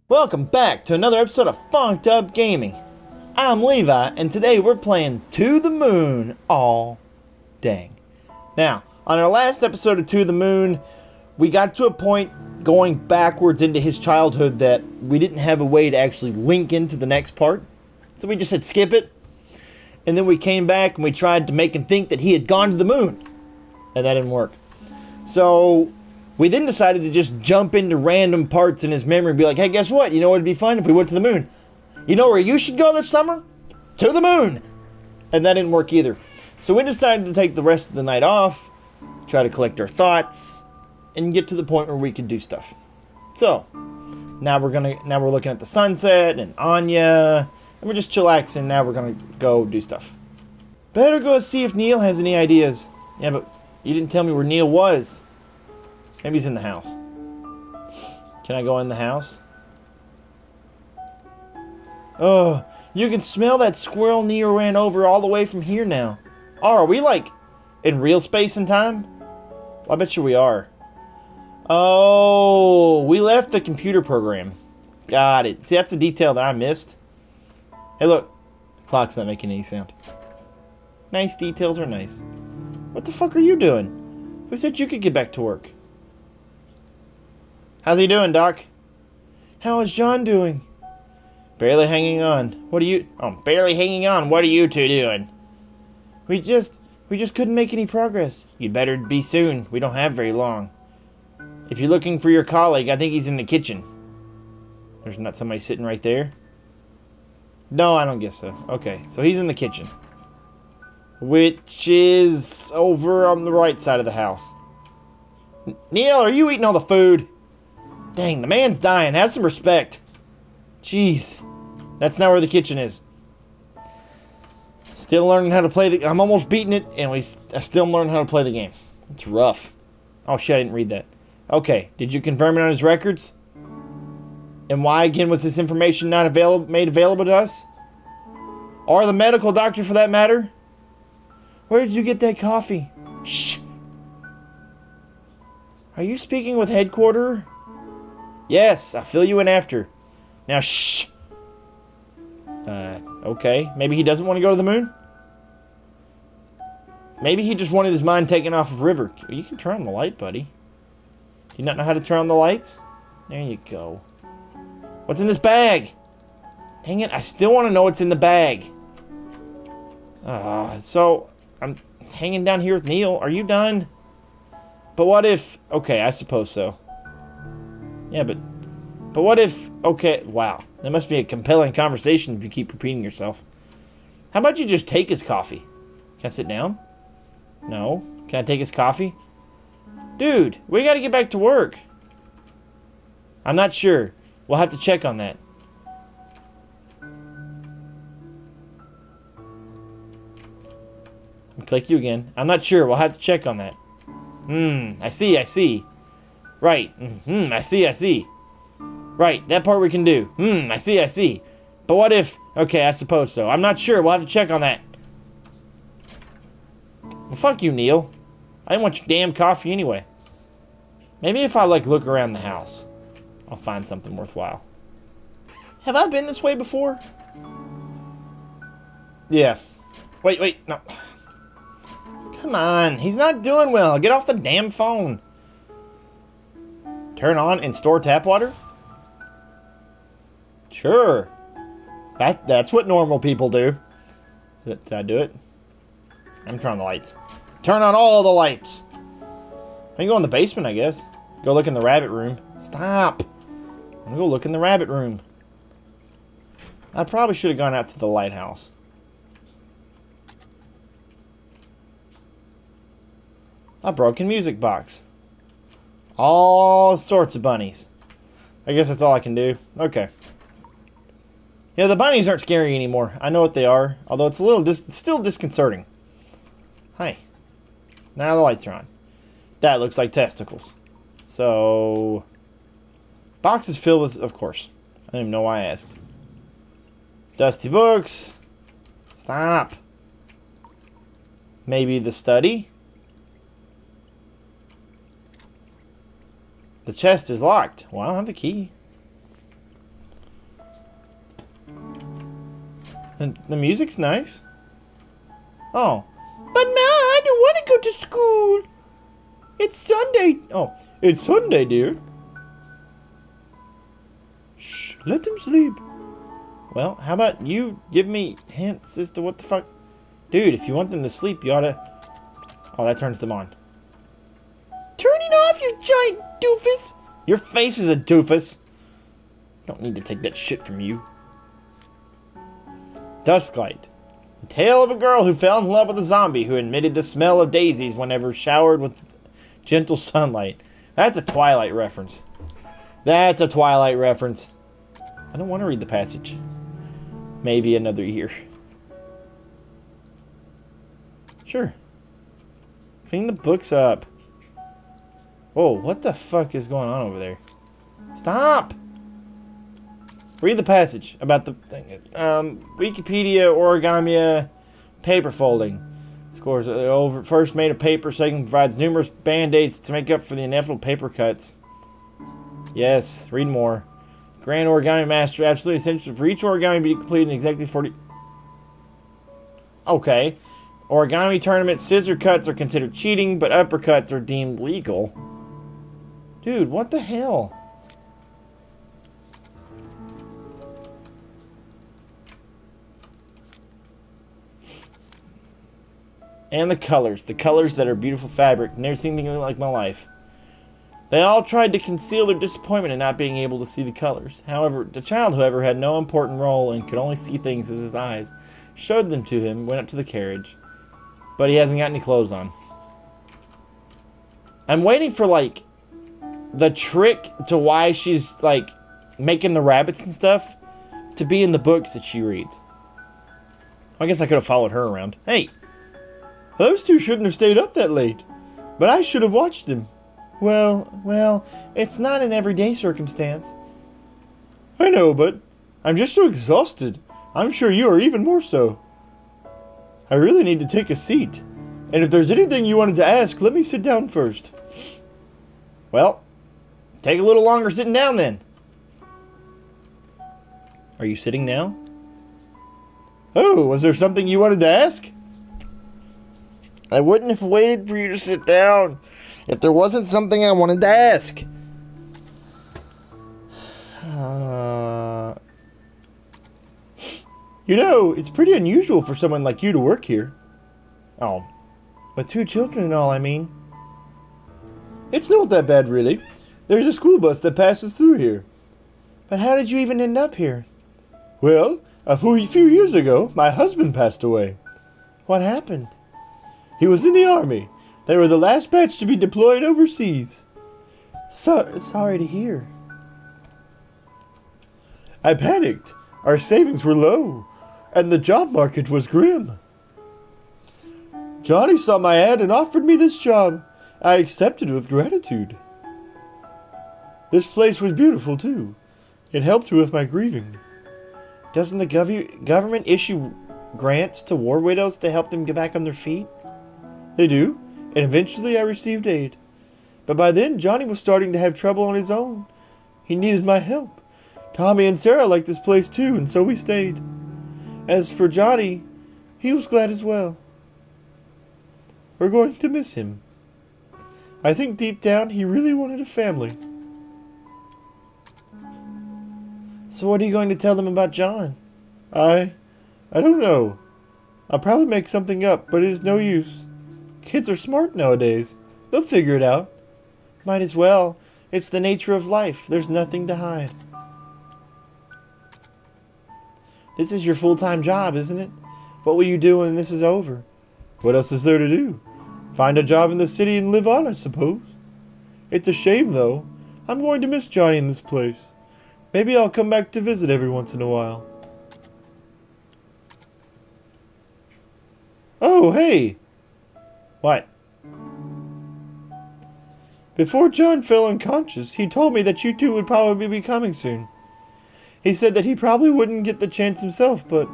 Welcome back to another episode of Funked Up Gaming. I'm Levi, and today we're playing To the Moon all dang. Now, on our last episode of To the Moon, we got to a point going backwards into his childhood that we didn't have a way to actually link into the next part. So we just said skip it. And then we came back and we tried to make him think that he had gone to the moon. And that didn't work. So we then decided to just jump into random parts in his memory and be like, hey, guess what? You know what would be fun if we went to the moon? You know where you should go this summer? To the moon! And that didn't work either. So we decided to take the rest of the night off, try to collect our thoughts, and get to the point where we could do stuff. So, now we're looking at the sunset and Anya, and we're just chillaxing. Now we're gonna go do stuff. Better go see if Neil has any ideas. Yeah, but you didn't tell me where Neil was. Maybe he's in the house. Can I go in the house? Oh, you can smell that squirrel Neil ran over all the way from here now. Oh, are we like in real space and time? Well, I bet you we are. Oh, we left the computer program. Got it. See, that's a detail that I missed. Hey, look. The clock's not making any sound. Nice details are nice. What the fuck are you doing? Who said you could get back to work? How's he doing, Doc? How is John doing? Barely hanging on. What are you... Oh, barely hanging on. What are you two doing? We just couldn't make any progress. You'd better be soon. We don't have very long. If you're looking for your colleague, I think he's in the kitchen. There's not somebody sitting right there? No, I don't guess so. Okay, so he's in the kitchen. Which is over on the right side of the house. Neil, are you eating all the food? Dang, the man's dying. Have some respect. Jeez. That's not where the kitchen is. Still learning how to play the... I'm almost beating it, and I still learning how to play the game. It's rough. Oh, shit, I didn't read that. Okay, did you confirm it on his records? And why, again, was this information not made available to us? Or the medical doctor, for that matter? Where did you get that coffee? Shh! Are you speaking with headquarters? Yes, I'll fill you in after. Now, shh! Okay. Maybe he doesn't want to go to the moon? Maybe he just wanted his mind taken off of River. You can turn on the light, buddy. Do you not know how to turn on the lights? There you go. What's in this bag? Dang it, I still want to know what's in the bag. So, I'm hanging down here with Neil. Are you done? But what if... Okay, I suppose so. Yeah, but what if... Okay, wow. That must be a compelling conversation if you keep repeating yourself. How about you just take his coffee? Can I sit down? No. Can I take his coffee? Dude, we gotta get back to work. I'm not sure. We'll have to check on that. Click you again. I'm not sure. We'll have to check on that. I see. Right. I see. Right, that part we can do. I see. But what if... Okay, I suppose so. I'm not sure. We'll have to check on that. Well, fuck you, Neil. I didn't want your damn coffee anyway. Maybe if I, like, look around the house, I'll find something worthwhile. Have I been this way before? Yeah. Wait, no. Come on, he's not doing well. Get off the damn phone. Turn on and store tap water? Sure. That's what normal people do. Did I do it? I'm turning on the lights. Turn on all the lights. I can go in the basement, I guess. Go look in the rabbit room. Stop. I'm gonna go look in the rabbit room. I probably should have gone out to the lighthouse. A broken music box. All sorts of bunnies. I guess that's all I can do. Okay. Yeah, the bunnies aren't scary anymore. I know what they are. Although it's a little still disconcerting. Hi. Now the lights are on. That looks like testicles. So... Box is filled with... Of course. I don't even know why I asked. Dusty books. Stop. Maybe the study? The chest is locked. Well, I don't have the key. The music's nice. Oh. But Ma, I don't want to go to school. It's Sunday. Oh, it's Sunday, dear. Shh, let them sleep. Well, how about you give me hints as to what the fuck? Dude, if you want them to sleep, you oughta... Oh, that turns them on. Turning off, you giant doofus! Your face is a doofus. Don't need to take that shit from you. Dusklight. The tale of a girl who fell in love with a zombie who emitted the smell of daisies whenever showered with gentle sunlight. That's a Twilight reference. That's a Twilight reference. I don't want to read the passage. Maybe another year. Sure. Clean the books up. Whoa, what the fuck is going on over there? Stop! Read the passage about the thing. Wikipedia, Origamia, paper folding. Scores first made of paper, second provides numerous band-aids to make up for the inevitable paper cuts. Yes, read more. Grand Origami Master, absolutely essential for each origami to be completed in exactly 40... Okay. Origami tournament scissor cuts are considered cheating, but uppercuts are deemed legal. Dude, what the hell? And the colors that are beautiful fabric. Never seen anything like my life. They all tried to conceal their disappointment in not being able to see the colors. However, the child, whoever had no important role and could only see things with his eyes, showed them to him, went up to the carriage. But he hasn't got any clothes on. I'm waiting for, like, the trick to why she's, like, making the rabbits and stuff to be in the books that she reads. I guess I could have followed her around. Hey! Those two shouldn't have stayed up that late, but I should have watched them. Well, it's not an everyday circumstance. I know, but I'm just so exhausted. I'm sure you are even more so. I really need to take a seat, and if there's anything you wanted to ask, let me sit down first. Well, take a little longer sitting down then. Are you sitting now? Oh, was there something you wanted to ask? I wouldn't have waited for you to sit down if there wasn't something I wanted to ask. You know, it's pretty unusual for someone like you to work here. Oh, with 2 children and all, I mean. It's not that bad, really. There's a school bus that passes through here. But how did you even end up here? Well, a few years ago, my husband passed away. What happened? He was in the army. They were the last batch to be deployed overseas. Sorry to hear. I panicked. Our savings were low, and the job market was grim. Johnny saw my ad and offered me this job. I accepted with gratitude. This place was beautiful, too. It helped me with my grieving. Doesn't the government issue grants to war widows to help them get back on their feet? They do, and eventually I received aid. But by then, Johnny was starting to have trouble on his own. He needed my help. Tommy and Sarah liked this place too, and so we stayed. As for Johnny, he was glad as well. We're going to miss him. I think deep down he really wanted a family. So what are you going to tell them about John? I don't know. I'll probably make something up, but it is no use. Kids are smart nowadays. They'll figure it out. Might as well. It's the nature of life. There's nothing to hide. This is your full-time job, isn't it? What will you do when this is over? What else is there to do? Find a job in the city and live on, I suppose. It's a shame, though. I'm going to miss Johnny in this place. Maybe I'll come back to visit every once in a while. Oh, hey! What? Before John fell unconscious, he told me that you two would probably be coming soon. He said that he probably wouldn't get the chance himself, but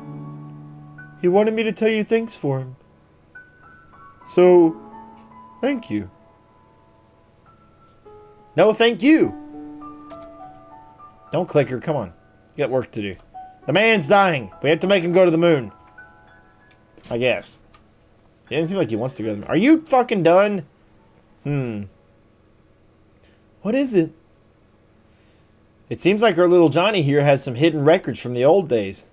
he wanted me to tell you thanks for him. So, thank you. No, thank you! Don't click her, come on. You got work to do. The man's dying. We have to make him go to the moon. I guess. He doesn't seem like he wants to go to the moon. Are you fucking done? What is it? It seems like our little Johnny here has some hidden records from the old days.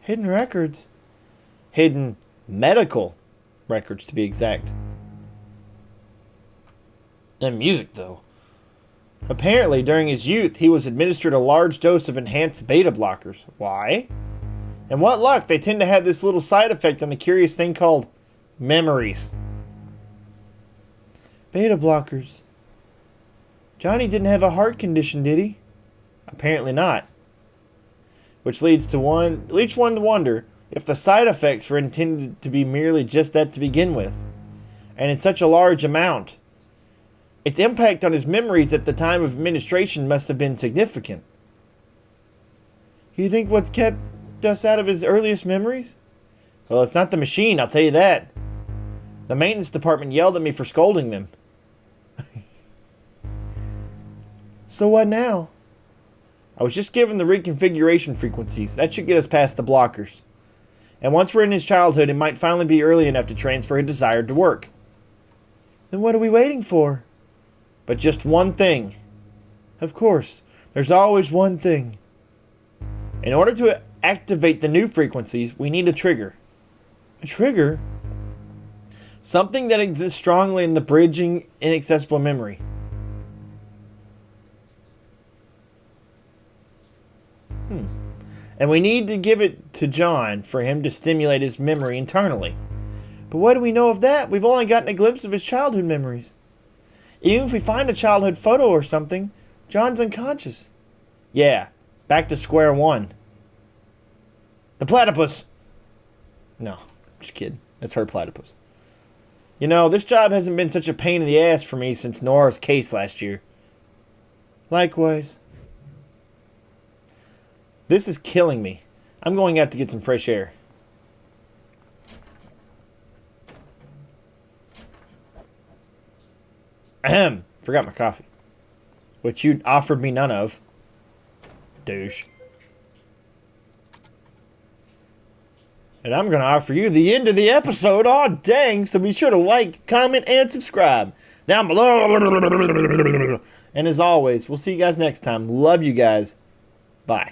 Hidden records? Hidden medical records, to be exact. And music, though. Apparently, during his youth, he was administered a large dose of enhanced beta blockers. Why? And what luck, they tend to have this little side effect on the curious thing called memories. Beta blockers. Johnny didn't have a heart condition, did he? Apparently not. Which leads one to wonder if the side effects were intended to be merely just that to begin with. And in such a large amount. Its impact on his memories at the time of administration must have been significant. You think what's kept us out of his earliest memories? Well, it's not the machine, I'll tell you that. The maintenance department yelled at me for scolding them. So what now? I was just given the reconfiguration frequencies. That should get us past the blockers. And once we're in his childhood, it might finally be early enough to transfer his desire to work. Then what are we waiting for? But just one thing. Of course, there's always one thing. In order to activate the new frequencies, we need a trigger. A trigger? Something that exists strongly in the bridging inaccessible memory. And we need to give it to John for him to stimulate his memory internally. But what do we know of that? We've only gotten a glimpse of his childhood memories. Even if we find a childhood photo or something, John's unconscious. Yeah, back to square one. The platypus! No, just kidding. That's her platypus. You know, this job hasn't been such a pain in the ass for me since Nora's case last year. Likewise. This is killing me. I'm going out to get some fresh air. Ahem. Forgot my coffee. Which you offered me none of. Douche. And I'm going to offer you the end of the episode. Aw, dang. So be sure to like, comment, and subscribe down below. And as always, we'll see you guys next time. Love you guys. Bye.